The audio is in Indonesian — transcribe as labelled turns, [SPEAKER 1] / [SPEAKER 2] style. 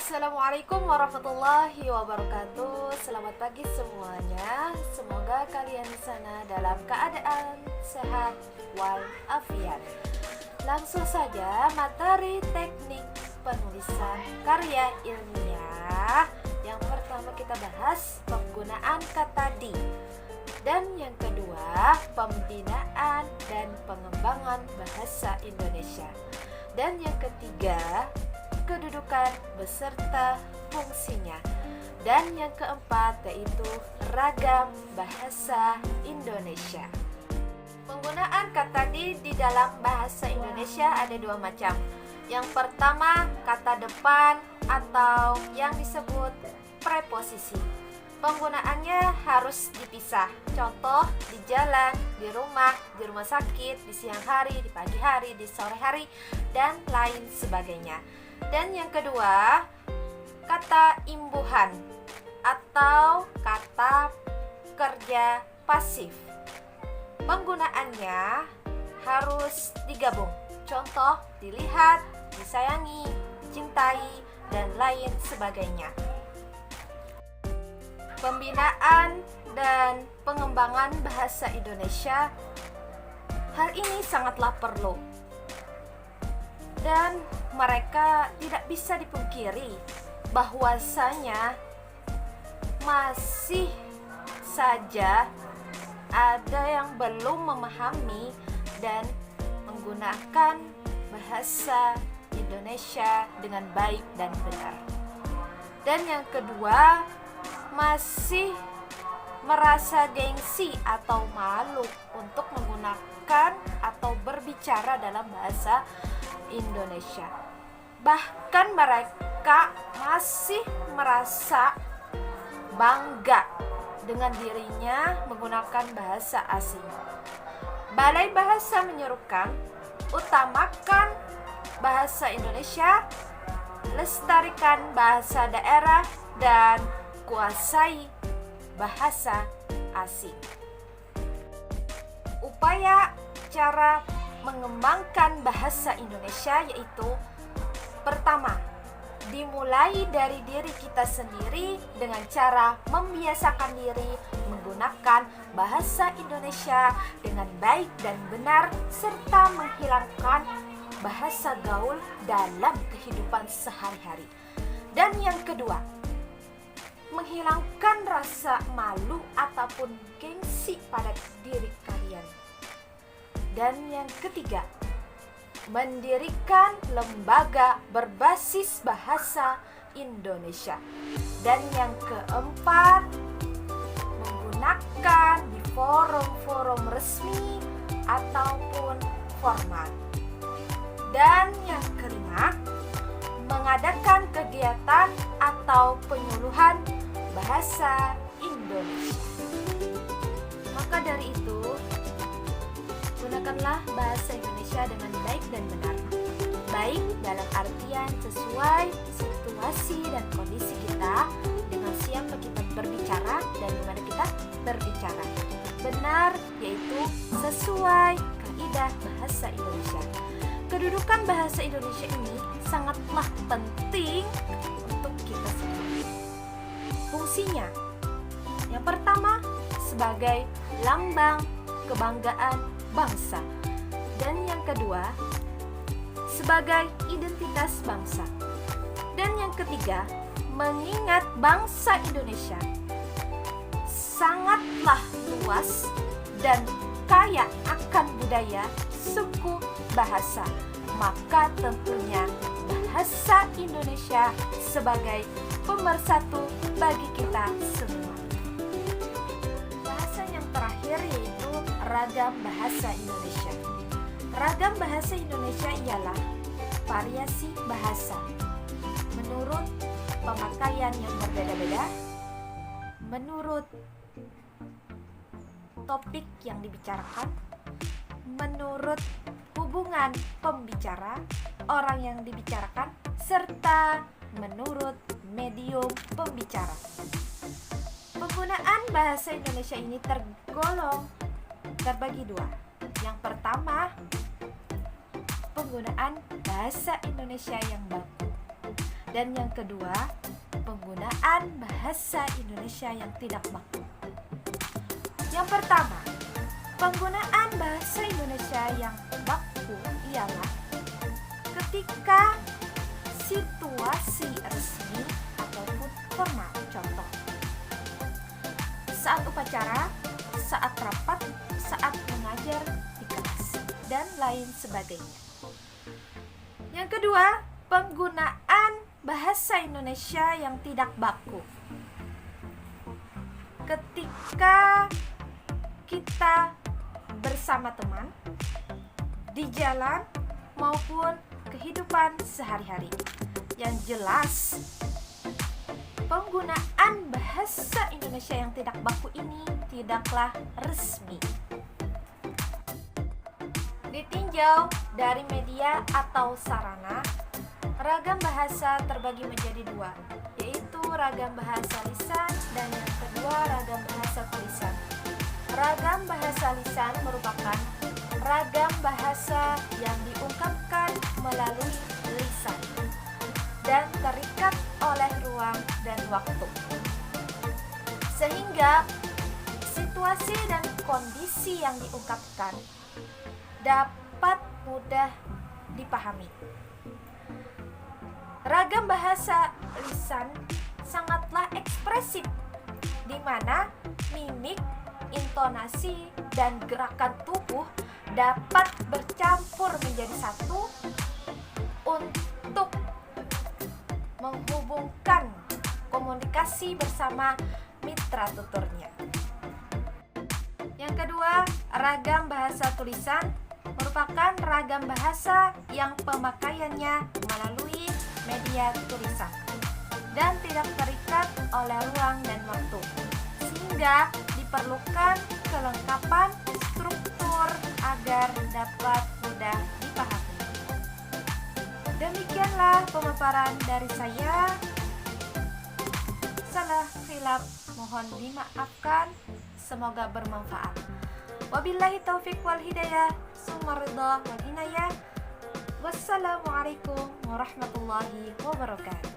[SPEAKER 1] Assalamualaikum warahmatullahi wabarakatuh. Selamat pagi semuanya. Semoga kalian di sana dalam keadaan sehat walafiat. Langsung saja materi teknik penulisan karya ilmiah. Yang pertama kita bahas penggunaan kata di. Dan yang kedua, pembinaan dan pengembangan bahasa Indonesia. Dan yang ketiga, kedudukan beserta fungsinya. Dan yang keempat yaitu ragam bahasa Indonesia. Penggunaan kata di dalam bahasa Indonesia ada dua macam. Yang pertama kata depan atau yang disebut preposisi. Penggunaannya harus dipisah. Contoh di jalan, di rumah sakit, di siang hari, di pagi hari, di sore hari, dan lain sebagainya. Dan yang kedua, kata imbuhan atau kata kerja pasif. Penggunaannya harus digabung. Contoh, dilihat, disayangi, dicintai, dan lain sebagainya. Pembinaan dan pengembangan bahasa Indonesia, hal ini sangatlah perlu. Dan mereka tidak bisa dipungkiri bahwasanya masih saja ada yang belum memahami dan menggunakan bahasa Indonesia dengan baik dan benar. Dan yang kedua, masih merasa gengsi atau malu untuk menggunakan atau berbicara dalam bahasa Indonesia. Bahkan mereka masih merasa bangga dengan dirinya menggunakan bahasa asing. Balai Bahasa menyerukan, utamakan bahasa Indonesia, lestarikan bahasa daerah, dan kuasai bahasa asing. Upaya cara mengembangkan bahasa Indonesia yaitu pertama, dimulai dari diri kita sendiri dengan cara membiasakan diri menggunakan bahasa Indonesia dengan baik dan benar serta menghilangkan bahasa gaul dalam kehidupan sehari-hari. Dan yang kedua, menghilangkan rasa malu ataupun gengsi pada diri kalian. Dan yang ketiga, mendirikan lembaga berbasis bahasa Indonesia. Dan yang keempat, menggunakan di forum-forum resmi ataupun formal. Dan yang kelima, mengadakan kegiatan atau penyuluhan bahasa Indonesia. Maka dari itu, gunakanlah bahasa Indonesia dengan baik dan benar. Baik dalam artian sesuai situasi dan kondisi kita, dengan siapa kita berbicara dan dimana kita berbicara. Benar yaitu sesuai kaidah bahasa Indonesia. Kedudukan bahasa Indonesia ini sangatlah penting untuk kita semua. Fungsinya, yang pertama sebagai lambang kebanggaan bangsa, dan yang kedua sebagai identitas bangsa, dan yang ketiga mengingat bangsa Indonesia sangatlah luas dan kaya akan budaya, suku, bahasa, maka tentunya bahasa Indonesia sebagai pemersatu bagi kita semua. Bahasa yang terakhir yaitu ragam bahasa Indonesia. Ragam bahasa Indonesia ialah variasi bahasa menurut pemakaian yang berbeda-beda, menurut topik yang dibicarakan, menurut hubungan pembicara, orang yang dibicarakan, serta menurut medium pembicara. Penggunaan bahasa Indonesia ini terbagi dua. Yang pertama, penggunaan bahasa Indonesia yang baku. Dan yang kedua, penggunaan bahasa Indonesia yang tidak baku. Yang pertama, penggunaan bahasa Indonesia yang baku ialah ketika situasi resmi ataupun formal. Contoh, saat upacara, saat rapat, saat mengajar di kelas, dan lain sebagainya. Yang kedua, penggunaan bahasa Indonesia yang tidak baku. Ketika kita bersama teman, di jalan, maupun kehidupan sehari-hari. Yang jelas, penggunaan bahasa Indonesia yang tidak baku ini tidaklah resmi. Ditinjau dari media atau sarana, ragam bahasa terbagi menjadi dua, yaitu ragam bahasa lisan dan yang kedua ragam bahasa tulisan. Ragam bahasa lisan merupakan ragam bahasa yang diungkapkan melalui lisan dan terikat oleh ruang dan waktu, sehingga situasi dan kondisi yang diungkapkan dapat mudah dipahami. Ragam bahasa lisan sangatlah ekspresif, di mana mimik, intonasi, dan gerakan tubuh dapat bercampur menjadi satu untuk menghubungkan komunikasi bersama mitra tuturnya. Yang kedua, ragam bahasa tulisan merupakan ragam bahasa yang pemakaiannya melalui media tulisan dan tidak terikat oleh ruang dan waktu, sehingga diperlukan kelengkapan struktur agar dapat mudah dipahami. Demikianlah pemaparan dari saya. Salah khilaf mohon dimaafkan. Semoga bermanfaat. Wabillahi taufik wal hidayah. Summa ridha wal inayah. Wassalamualaikum warahmatullahi wabarakatuh.